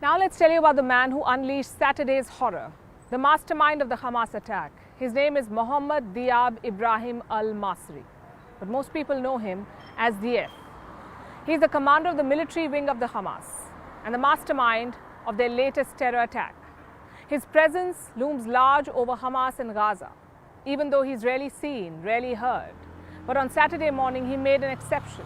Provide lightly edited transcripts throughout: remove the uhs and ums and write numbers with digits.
Now let's tell you about the man who unleashed Saturday's horror, the mastermind of the Hamas attack. His name is Mohammed Ibrahim al-Masri, but most people know him as Deif. He is the commander of the military wing of the Hamas and the mastermind of their latest terror attack. His presence looms large over Hamas and Gaza, even though he's rarely seen, rarely heard. But on Saturday morning, he made an exception.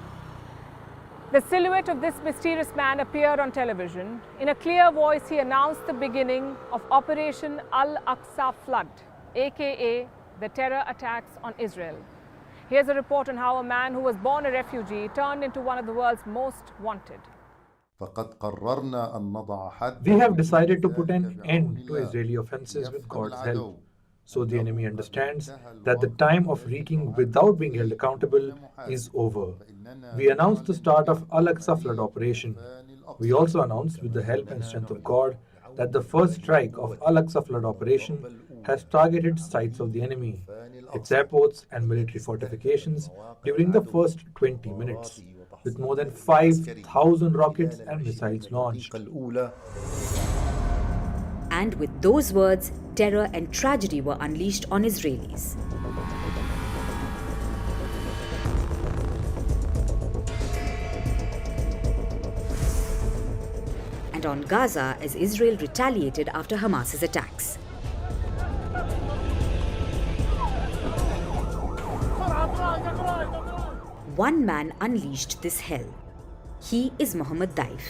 The silhouette of this mysterious man appeared on television. In a clear voice, he announced the beginning of Operation Al-Aqsa Flood, aka the terror attacks on Israel. Here's a report on how a man who was born a refugee turned into one of the world's most wanted. We have decided to put an end to Israeli offenses with God's help, so the enemy understands that the time of wreaking without being held accountable is over. We announced the start of Al-Aqsa flood operation. We also announced, with the help and strength of God, that the first strike of Al-Aqsa flood operation has targeted sites of the enemy, its airports and military fortifications during the first 20 minutes, with more than 5,000 rockets and missiles launched. And with those words, terror and tragedy were unleashed on Israelis. And on Gaza as Israel retaliated after Hamas's attacks. One man unleashed this hell. He is Mohammed Deif,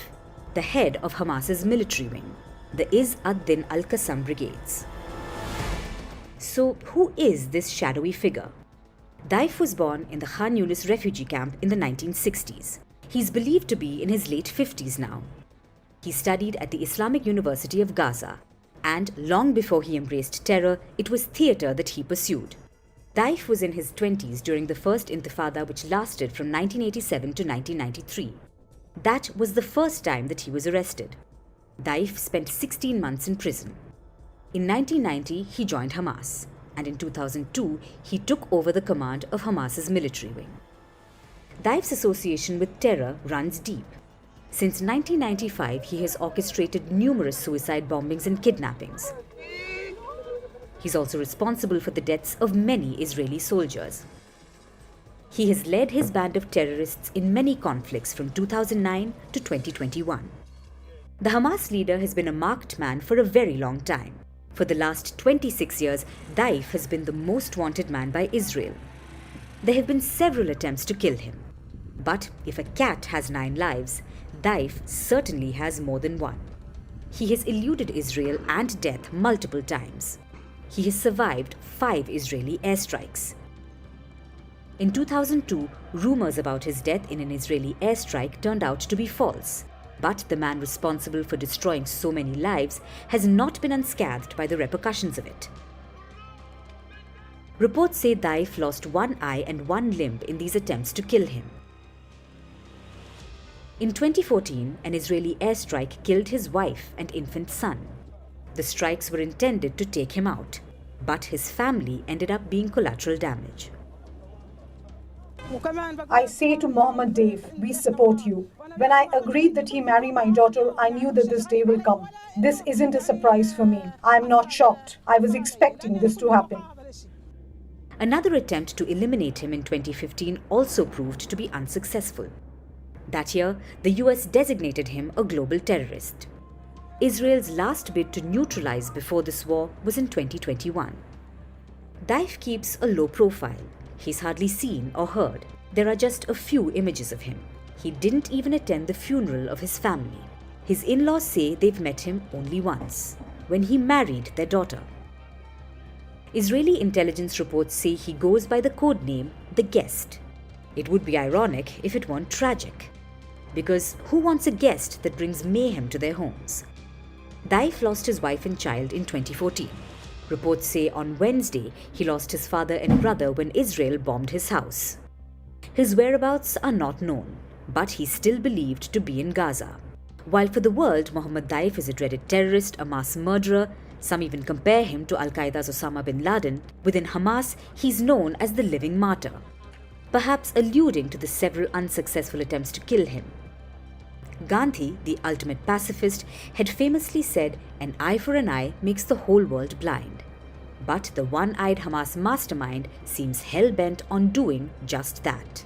the head of Hamas's military wing, the Izz ad-Din al-Qassam brigades. So who is this shadowy figure? Deif was born in the Khan Yunis refugee camp in the 1960s. He's believed to be in his late 50s now. He studied at the Islamic University of Gaza, and long before he embraced terror, it was theatre that he pursued. Deif was in his 20s during the first Intifada, which lasted from 1987 to 1993. That was the first time that he was arrested. Deif spent 16 months in prison. In 1990, he joined Hamas, and in 2002, he took over the command of Hamas's military wing. Deif's association with terror runs deep. Since 1995, he has orchestrated numerous suicide bombings and kidnappings. He's also responsible for the deaths of many Israeli soldiers. He has led his band of terrorists in many conflicts from 2009 to 2021. The Hamas leader has been a marked man for a very long time. For the last 26 years, Deif has been the most wanted man by Israel. There have been several attempts to kill him. But if a cat has 9 lives, Deif certainly has more than one. He has eluded Israel and death multiple times. He has survived 5 Israeli airstrikes. In 2002, rumors about his death in an Israeli airstrike turned out to be false. But the man responsible for destroying so many lives has not been unscathed by the repercussions of it. Reports say Deif lost 1 eye and 1 limb in these attempts to kill him. In 2014, an Israeli airstrike killed his wife and infant son. The strikes were intended to take him out, but his family ended up being collateral damage. I say to Mohammed Deif, we support you. When I agreed that he marry my daughter, I knew that this day will come. This isn't a surprise for me. I am not shocked. I was expecting this to happen. Another attempt to eliminate him in 2015 also proved to be unsuccessful. That year, the US designated him a global terrorist. Israel's last bid to neutralize before this war was in 2021. Deif keeps a low profile. He's hardly seen or heard. There are just a few images of him. He didn't even attend the funeral of his family. His in-laws say they've met him only once, when he married their daughter. Israeli intelligence reports say he goes by the code name The Guest. It would be ironic if it weren't tragic. Because who wants a guest that brings mayhem to their homes? Deif lost his wife and child in 2014. Reports say on Wednesday he lost his father and brother when Israel bombed his house. His whereabouts are not known, but he's still believed to be in Gaza. While for the world, Mohammed Deif is a dreaded terrorist, a mass murderer, some even compare him to Al-Qaeda's Osama bin Laden, within Hamas he's known as the living martyr, perhaps alluding to the several unsuccessful attempts to kill him. Gandhi, the ultimate pacifist, had famously said, "An eye for an eye makes the whole world blind." But the one-eyed Hamas mastermind seems hell-bent on doing just that.